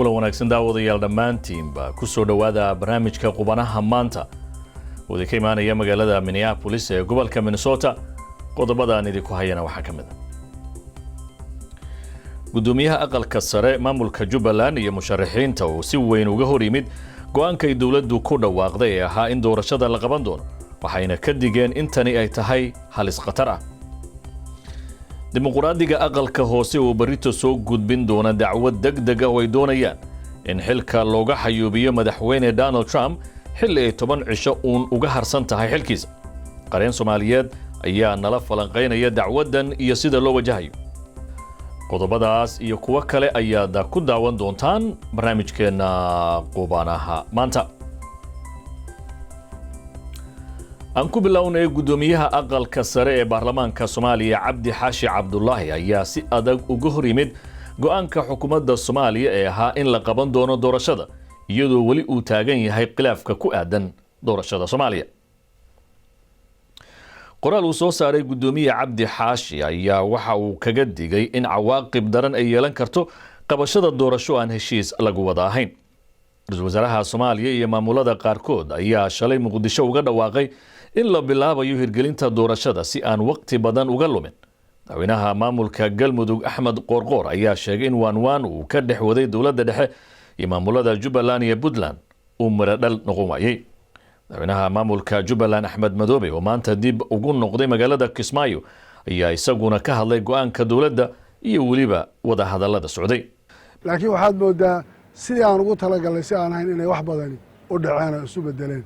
kula wanaagsan daawadayaal dhammaantiinba ku soo dhawaada barnaamijka qubanaha maanta oo ka imaanaya magaalada Minneapolis ee gobolka Minnesota. qodobada aan idinku hayana waxaa ka mid ah gudoomiyaha aqalka sare maamulka Jubbaland iyo musharaxiinta oo si weyn uga hor yimid go'aanka ay dawladdu ku dhawaaqday ee ahaa in doorashada la qaban doono, waxayna ka digeen in tani ay tahay halis khatar ah. dimuqraadiga aqalka hoose oo barito soo gudbin doona dacwad degdeg ah oo ay doonayaan in xilka looga xayuubiyo madaxweyne Donald Trump xilli ay 10 cisho uga harsan tahay xilkiisa. qareen Soomaaliyeed ayaa nala falanqeynaya dacwadan iyo sida loo wajahayo. qodobadaas iyo kuwa kale ayaad ku daawan doontaan barnaamijkeena qubanaha maanta. aan ku bilownay gudoomiyaha aqalka sare ee baarlamaanka Soomaaliya Cabdi Xaashi Cabdullaahi ayaa si adag uga hor yimid go'aanka xukuumadda Soomaaliya ee ahaa in la qaban doono doorashada iyadoo wali uu taagan yahay khilaafka ku aadan doorashada Soomaaliya. qoraal uu soo saaray gudoomiyaha Cabdi Xaashi ayaa waxa uu kaga digay in cawaaqib daran ay yeelan karto qabashada doorasho aan heshiis lagu wada ahayn. Ra'iisul Wasaaraha Soomaaliya iyo maamulada qaarkood ayaa shalay Muqdisho uga dhawaaqay in la bilaabayo hirgelinta doorashada si aan waqti badan uga lumin. madaxweynaha maamulka Galmudug Axmed Qoorqoor ayaa sheegay in waan uu ka dhex waday dawladda dhexe iyo maamulada Jubbaland iyo Puntland uu maradhal noqon waayay. madaxweynaha maamulka Jubbaland Axmed Madoobe oo maanta dib ugu noqday magaalada Kismaayo ayaa isaguna ka hadlay go'aanka dawladda iyo waliba wada hadallada socday. laakiin waxaad moodaa sidii aan ugu talagalay si aan ahayn inay wax badan u dhaceen oo isu bedeleen.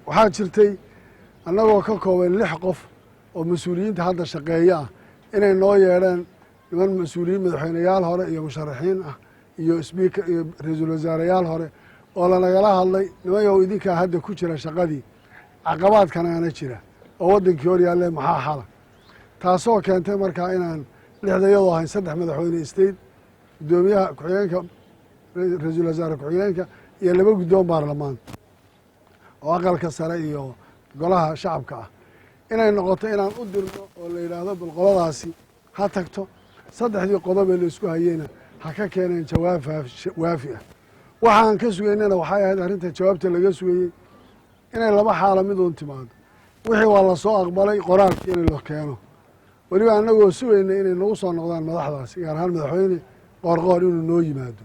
waxaa jirtay annagoo ka kooban 6 qof oo mas'uuliyiinta hadda shaqeeya ah inay noo yeedheen niman mas'uuliyiin madaxweynayaal hore iyo musharaxiin ah iyo speaker iyo ra'iisul wasaareyaal hore oo lanagala hadlay nimayow idinkaa hadda ku jira shaqadii caqabaadkanaana jira oo waddankii hor yaallee maxaa xala taasoo keentay markaa inaan 6dayadoo ahayn 3 madaxweyne state gudoomiyaha ku-xigeenka ra'iisul wasaare ku-xigeenka iyo 2 guddoon baarlamaan oo aqalka sare iyo golaha shacabka ah inay noqoto inaan u dirno oo la yidhaahdo balqoladaasi ha tagto 3dii qodob ee la isku hayeyna ha ka keeneen jawaab waafi ah. waxaan ka sugaynana waxay ahayd arrinta jawaabta laga sugayey inay 2 xaalo mid uun timaado. wixii waa la soo aqbalay qoraalkii in la keeno, weliba annagoo sugaynay inay nagu soo noqdaan madaxdaasi gaar ahaan madaxweyne Qoorqoor inuu noo yimaado,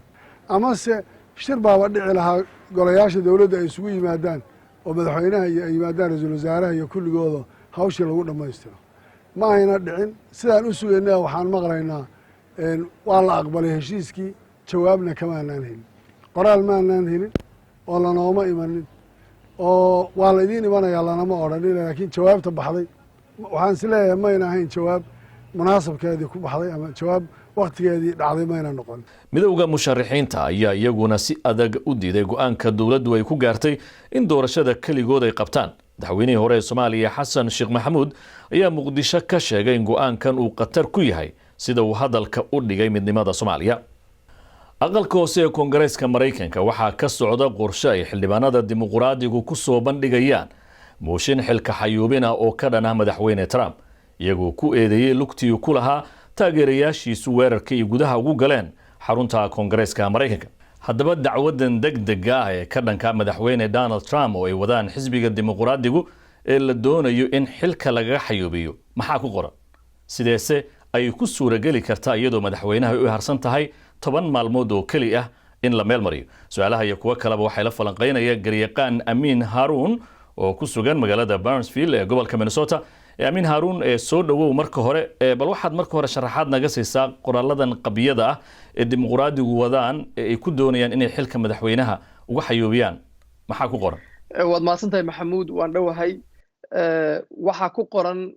amase shir baaba dhici lahaa golayaasha dawladda ay isugu yimaadaan oo madaxweynaha iyo ay yimaadaan ra'iisul wasaaraha iyo kulligooda hawshii lagu dhammaystiro. ma ayna dhicin. sidaan u sugaynaa waxaan maqlaynaa waa la aqbalay heshiiskii, jawaabna kamaanaan helin, qoraal maanaan helin oo lanooma imanin oo waa la idiin imanayaa lanama odhanin. laakiin jawaabta baxday waxaan is leeyahay mayna ahayn jawaab munaasabkeedii ku baxday ama jawaab waqtigeedii dhacday mayna noqon. midowga musharaxiinta ayaa iyaguna si adag u diiday go'aanka dawladdu ay ku gaartay in doorashada kaligood ay qabtaan. madaxweynihii hore ee Soomaaliya Xasan Sheekh Maxamuud ayaa Muqdisho ka sheegay in go'aankan uu khatar ku yahay sida uu hadalka u dhigay midnimada Soomaaliya. aqalka hoose ee Koongareeska Mareykanka waxaa ka socda qorshe ay xildhibaanada dimuqraadigu ku soo bandhigayaan mooshin xilka xayuubin ah oo ka dhan ah madaxweyne Trump, iyagoo ku eedeeyay lugtii ku lahaa taageerayaashiisu weerarka iyo gudaha ugu galeen xarunta Koongareeska Mareykanka. haddaba dacwadan degdega ah ee ka dhanka madaxweyne Donald Trump oo ay wadaan xisbiga dimuqraadigu ee la doonayo in xilka laga xayuubiyo maxaa ku qoran, sideese ay ku suurageli kartaa iyadoo madaxweynaha u harsan tahay 10 maalmood oo kali ah in la meel mariyo. su'aalaha iyo kuwa kaleba waxay la falanqeynaya garyaqaan Amiin Haruun oo ku sugan magaalada Burnsville ee gobolka Minnesota. Amiin Haruun ee soo dhawow marka hore bal waxaad marka hore sharaxaad naga siisaa qoraaladan qabiyada ah ee dimuqraadigu wadaan ee ay ku doonayaan inay xilka madaxweynaha uga xayuubiyaan maxaa ku qoran? waad maasantahay Maxamuud, waan dhawahay. waxaa ku qoran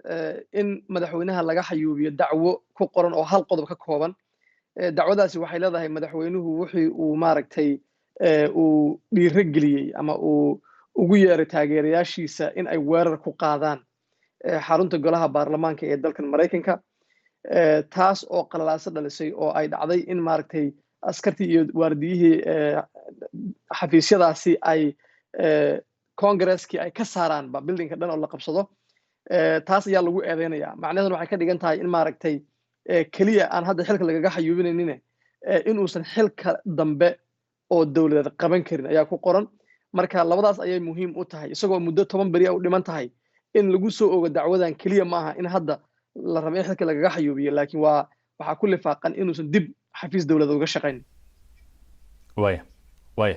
in madaxweynaha laga xayuubiyo dacwo ku qoran oo hal qodob ka kooban. dacwadaasi waxay leedahay madaxweynuhu wixii uu maaragtay uu dhiirigeliyey ama uu ugu yeeray taageerayaashiisa in ay weerar ku qaadaan xarunta golaha baarlamaanka ee dalkan Mareykanka, taas oo qalalaasa dhalisay oo ay dhacday in maaragtay askartii iyo waardiyihii xafiisyadaasi ay Congress-kii ay ka saaraan buildingka dhan oo la qabsado. taas ayaa lagu eedeynaya. macnaheedu waxay ka dhigan tahay in maaragtay kaliya aan hadda xilka lagaga xayuubinaynin in uusan xilka dambe oo dowladeed qaban karin ayaa ku qoran marka labadaas ayay muhiim u tahay isagoo muddo 10 beri u dhiman tahay in lagu soo oogo dacwadan kaliya ma aha in hadda la rabo in xilka lagaga xayuubiyo laakiin waxa ku lifaaqan inuusan dib xafiis dowladeed uga shaqayn waaya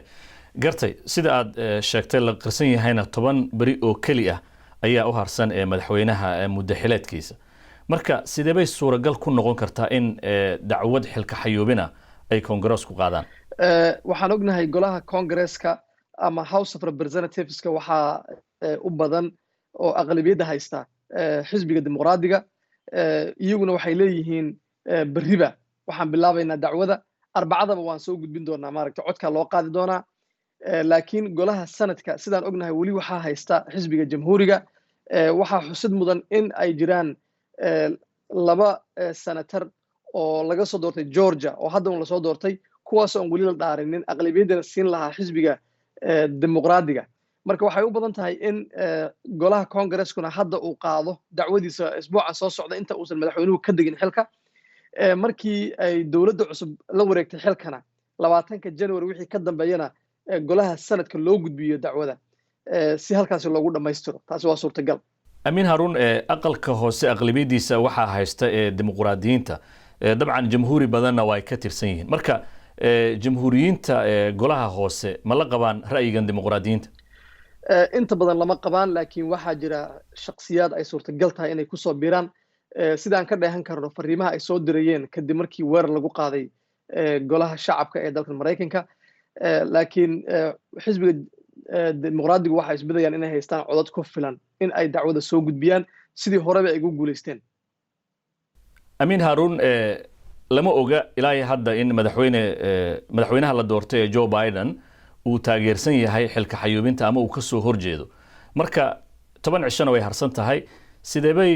gartay sida aad sheegtay la qarsan yahayna 10 beri oo kali ah ayaa u harsan madaxweynaha muddo xileedkiisa marka sidee bay suuragal ku noqon kartaa in dacwad xilka xayuubina ay Congress-ku qaadaan waxaan ognahay golaha Congress-ka ama House of Representatives-ka waxa u badan oo aqlabiyadda haysta xisbiga dimuqraadiga iyaguna waxay leeyihiin bariba waxaan bilaabaynaa dacwada arbacadaba waan soo gudbin doonaa maaragtay codka loo qaadi doonaa laakiin golaha sanadka sidaan ognahay wali waxa haysta xisbiga jamhuuriga waxa xusid mudan in ay jiraan laba senator oo laga soo doortay Georgia oo hadda la soo doortay kuwaas oo wali la dhaarinin aqlabiyadana siin lahaa xisbiga dimuqraadiga marka waxay u badan tahay in golaha Congress-kuna hadda uu qaado dacwadiisa isbuuca soo socda inta uusan madaxweynuhu ka degin xilka markii ay dawladda cusub la wareegtay xilkana 20 January wixii ka dambeeyana golaha sanadka loo gudbiyo dacwada si halkaas loogu dhameystiro taasi waa suurtagal Amin Harun aqalka hoose aqlabiyadiisa waxa haysta dimuqraadiyiinta dabcan jamhuuri badanna way ka tirsan yihiin marka jamhuuriyiinta golaha hoose ma la qabaan ra'yigan dimuqraadiyiinta inta badan lama qabaan laakiin waxa jira shakhsiyaad ay suurtagal tahay inay ku soo biiraan sidaan ka dheehan karno fariimaha ay soo dirayeen kadib markii weerar lagu qaaday golaha shacabka ee dalka Mareykanka laakiin xisbiga dimuqraadigu waxa isbedayaan inay haystaan codad ku filan in ay dacwada soo gudbiyaan sidii horeba ay ugu guuleysteen Amin Harun lama oga ilaa hadda in madaxweynaha la doortay Joe Biden uu taageersan yahay xilka xayuubinta ama uu ka soo horjeedo marka 10 cishana way harsan tahay sidee bay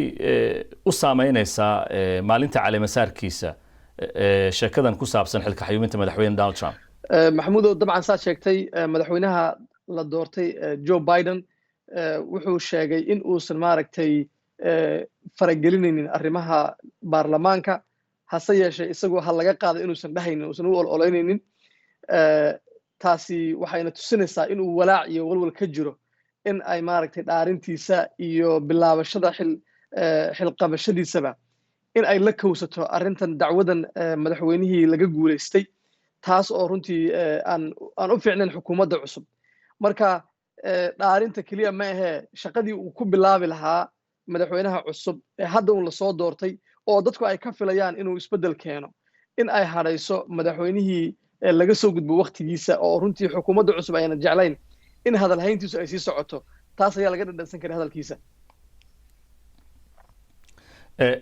u saameynaysaa maalinta caleemasaarkiisa sheekadan ku saabsan xilka xayuubinta madaxweyne Donald Trump maxamuud dabcan saa sheegtay madaxweynaha la doortay Joe Biden wuxuu sheegay in uusan maaragtay faragelinaynin arrimaha baarlamaanka hase yeeshee isagoo hal laga qaaday inuusan dhahaynin uusan u ololeynaynin taasi waxayna tusinaysaa inuu walaac iyo walwal ka jiro in ay maaragtay dhaarintiisa iyo bilaabashada xilqabashadiisaba in ay la kowsato arrintan dacwadan madaxweynihii laga guuleystay taas oo runtii aan u fiicnayn xukuumadda cusub marka dhaarinta kaliya ma ahee shaqadii uu ku bilaabi lahaa madaxweynaha cusub ee hadda uu la soo doortay oo dadku ay ka filayaan inuu isbeddel keeno in ay hadhayso madaxweynihii laga soo gudbo waqtigiisa oo runtii xukuumadda cusub ayna jeclayn in hadalhayntiisu ay sii socoto taas ayaa laga dhadhansan karay hadalkiisa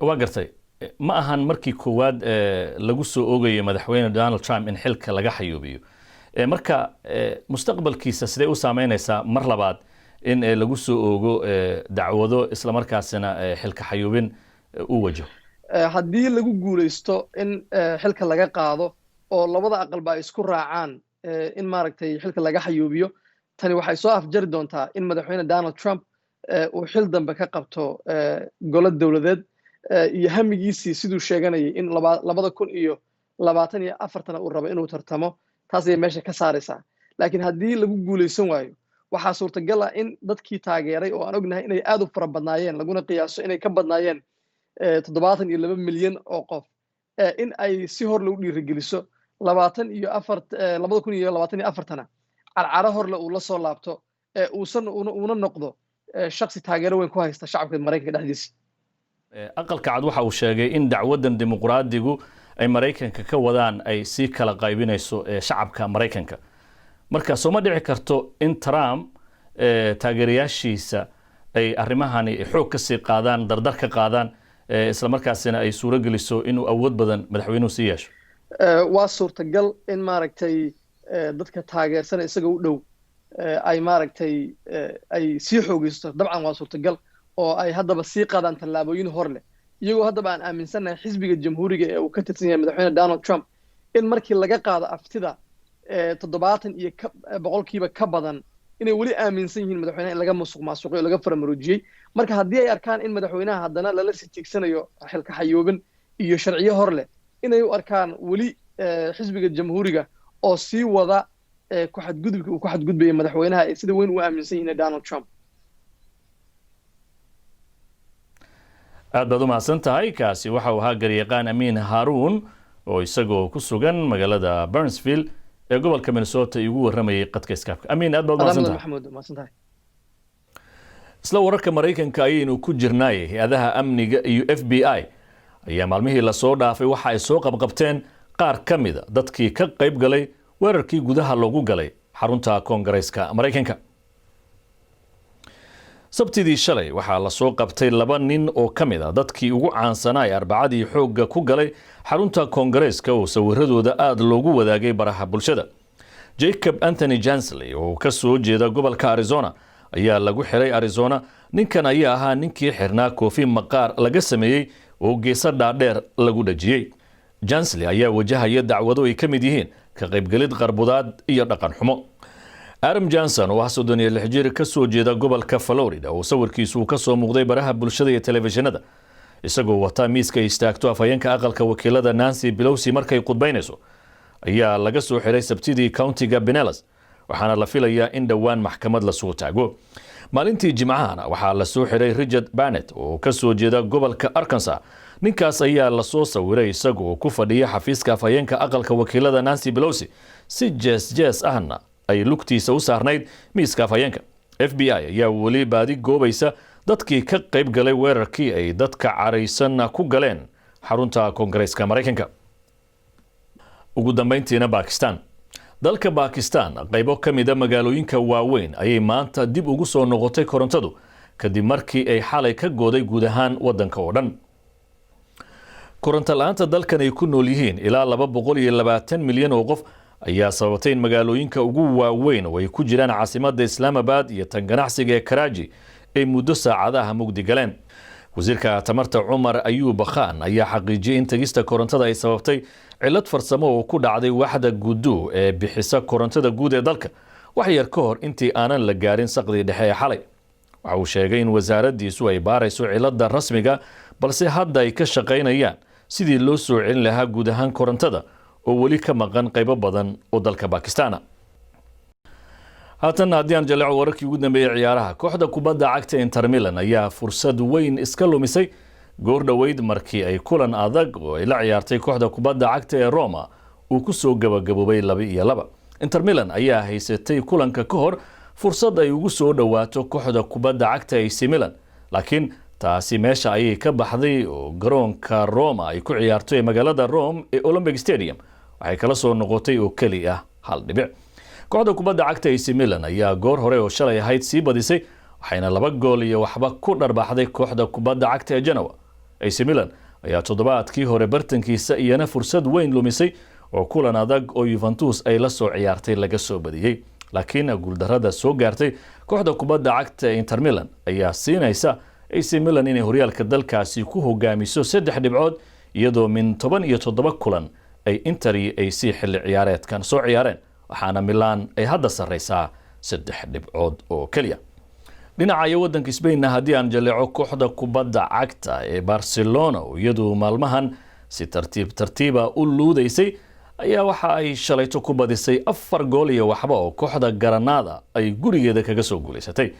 waa gartay ma ahan markii koowaad lagu soo oogayo madaxweyne Donald Trump in xilka laga xayuubiyo marka mustaqbalkiisa sidee u saameynaysaa mar labaad in lagu soo oogo dacwado isla markaasina xilka xayuubin u wajaho haddii lagu guuleysto in xilka laga qaado oo labada aqalba ay isku raacaan in maaragtay xilka laga xayuubiyo tani waxay soo afjari doontaa in madaxweyne Donald Trump uu xil dambe ka qabto golo dawladeed iyo hamigiisii siduu sheeganayay in 2024 uu rabo inuu tartamo taas ay meesha ka saaraysaa laakiin haddii lagu guuleysan waayo waxaa suurtagal ah in dadkii taageeray oo aan ognahay inay aad u fara badnaayeen laguna qiyaaso inay ka badnaayeen 72 milyan oo qof in ay si hor lagu dhiirigeliso 2024 carcaro horle uu la soo laabto uuna noqdo shakhsi taageero weyn ku haysta shacabka Mareykanka dhexdiisa aqalka cad waxa uu sheegay in dacwadan dimuqraadigu ay Mareykanka ka wadaan ay si kala qaybinayso shacabka Mareykanka marka soo ma dhici karto in Trump taageerayaashiisa ay arrimahani xoog ka sii qaadaan dardar ka qaadaan isla markaasina ay suuro geliso inuu awood badan madaxweynuhu sii yeesho waa suurtagal in maaragtay dadka taageersan isaga u dhow ay maaragtay ay sii xoogeysto dabcan waa suurtagal oo ay haddaba sii qaadaan tallaabooyin hor leh iyagoo haddaba aan aaminsanahay xisbiga jamhuuriga ee uu ka tirsan yahay madaxweyne Donald Trump in markii laga qaado aftida 70% ka badan inay wali aaminsan yihiin madaxweynaha in laga musuqmaasuqay oo laga faramaroojiyay marka haddii ay arkaan in madaxweynaha haddana lala sii tiigsanayo xilka xayuubin iyo sharciyo hor leh inay u arkaan wali xisbiga jamhuuriga oo sii wada ku xadgudubka uu ku xadgudbaya madaxweynaha ee sida weyn u aaminsan yihiin Donald Trump. aad baad u mahadsan tahay. kaasi waxa uu ahaa garyaqaan Amiin Haruun oo isagoo ku sugan magaalada Burnsville ee gobolka Minnesota igu waramayay qadka Skype. Amiin, aad baad u mahadsan tahay. Maxamuud, mahadsan tahay. isla wararka Mareykanka ayaynu ku jirnay. hay'adaha amniga iyo FBI ayaa maalmihii la soo dhaafay waxa ay soo qabqabteen qaar ka mid ah dadkii ka qayb galay weerarkii gudaha loogu galay xarunta Koongareeska Mareykanka. sabtidii shalay waxaa la soo qabtay 2 nin oo ka mid ah dadkii ugu caansanaa ee Arbacadii xoogga ku galay xarunta Koongareeska oo sawiradooda aad loogu wadaagay baraha bulshada. Jacob Anthony Jansley oo ka soo jeeda gobolka Arizona ayaa lagu xiray Arizona. ninkan ayaa ahaa ninkii xirnaa koofi maqaar laga sameeyey oo geesa dhaadheer lagu dhajiyey. Jansley ayaa wajahaya dacwado ay ka mid yihiin ka qaybgalid qarbudaad iyo dhaqan xumo. Adam Johnson oo ah 36 jir ka soo jeeda gobolka Florida oo sawirkiisu ka soo muuqday baraha bulshada iyo telefishinada isagoo wata miiska istaagto afhayeenka aqalka wakiilada Nancy Pelosi markay qudbaynayso ayaa laga soo xiray sabtidii countiga Pinellas waxaana la filayaa in dhawaan maxkamad la soo taago. maalintii Jimcaha waxaa la soo xiray Richard Barnett oo ka soo jeeda gobolka Arkansas. ninkaas ayaa la soo sawiray isagoo ku fadhiya xafiiska afhayeenka aqalka wakiilada Nancy Pelosi si jees ahna ay lugtiisa u saarnayd miiska afhayeenka. FBI ayaa weli baadi goobaysa dadkii ka qayb galay weerarkii ay dadka caraysan ku galeen xarunta Koongareeska Mareykanka. ugu dambeyntiina Pakistan. dalka Pakistan qaybo ka mid ah magaalooyinka waaweyn ayay maanta dib ugu soo noqotay korontadu kadib markii ay xalay ka gooday guud ahaan wadanka oo dhan. koronto la'aanta dalkan ay ku nool yihiin ilaa 220 milyan oo qof ayaa sababtay in magaalooyinka ugu waaweyn oo ay ku jiraan caasimadda Islamabad iyo tan ganacsiga ee Karachi ay muddo saacadaha mugdi galeen. wasiirka tamarta Umar Ayub Khan ayaa xaqiijiyay in tagista korontada ay sababtay cilad farsamo oo ku dhacday waaxda guud ee bixisa korontada guud ee dalka wax yar ka hor intii aanan la gaarin saqdi dhexe ee xalay. waxa uu sheegay in wasaaraddiisu ay baarayso cilada rasmiga balse hadda ay ka shaqaynayaan sidii loo soo celin lahaa guud ahaan korontada oo weli ka maqan qaybo badan oo dalka Pakistan. haatan haddii aan jaleeco wararkii ugu dambeeyay ciyaaraha, kooxda kubadda cagta Inter Milan ayaa fursad weyn iska lumisay goor dhaweyd markii ay kulan adag oo ay la ciyaartay kooxda kubadda cagta ee Roma uu ku soo gabagaboobay 2-2. Inter Milan ayaa haysatay kulanka ka hor fursad ay ugu soo dhawaato kooxda kubadda cagta AC Milan, laakiin taasi meesha ayay ka baxday oo garoonka Roma ay ku ciyaarto ee magaalada Rome ee Olympic Stadium waxay kala soo noqotay oo kaliya 1 dhibic. kooxda kubadda cagta AC Milan ayaa goor hore oo shalay ahayd sii badisay waxayna 2 gool iyo waxba ku dharbaxday kooxda kubadda cagta ee Genoa. AC Milan ayaa toddobaadkii hore bartankiisa iyana fursad weyn lumisay oo kulan adag oo Juventus ay la soo ciyaartay laga soo badiyay, laakiin guuldarrada soo gaartay kooxda kubadda cagta ee Inter Milan ayaa siinaysa AC Milan inay horyaalka dalkaasi ku hogaamiso 3 dhibcood iyadoo min 17 kulan ay Inter iyo AC xilli ciyaareedkan soo ciyaareen waxaana Milan ay hadda sareysaa 3 dhibcood oo kaliya. dhinaca wadanka Spain haddii aan jaleeco kooxda kubadda cagta ee Barcelona iyadoo maalmahan si tartiiba u luudaysay ayaa waxa ay shalayto ku badisay 4 gool iyo waxba oo kooxda Granada ay gurigeeda kaga soo guuleysatay.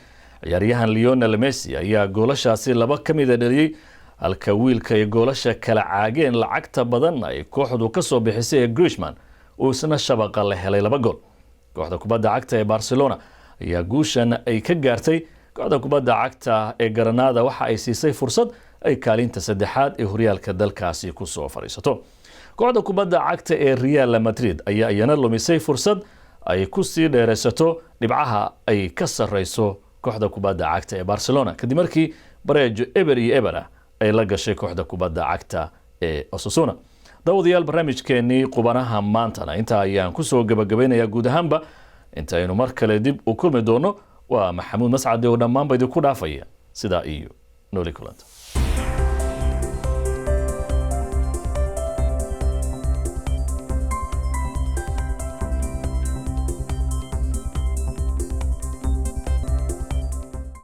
ciyaaryahan Lionel Messi ayaa goolashaasi 2 ka mid ah dhaliyay halka wiilka ay goolasha kala caageen lacagta badan ay kooxdu ka soo bixisay Griezmann oo isna shabaqa la helay 2 gool. kooxda kubadda cagta ee Barcelona ayaa guushan ay ka gaartay kooxda kubadda cagta ee Granada waxa ay siisay fursad ay kaalinta 3aad ee horyaalka dalkaasi ku soo fariisato. kooxda kubadda cagta ee Real Madrid ayaa iyana lumisay fursad ay ku sii dheeraysato dhibcaha ay ka sareyso kooxda kubadda cagta ee Barcelona kadib markii bareejo eber iyo eber ay la gashay kooxda kubadda cagta ee Osasuna. daawadayaal barnaamijkeenii qubanaha maantana inta ayaan ku soo gabagabeynayaa guud ahaanba intaynu mar kale dib u kulmi doono waa Maxamuud Mascade oo dhammaanba idinku dhaafaya sidaa iyo nooli kulanta.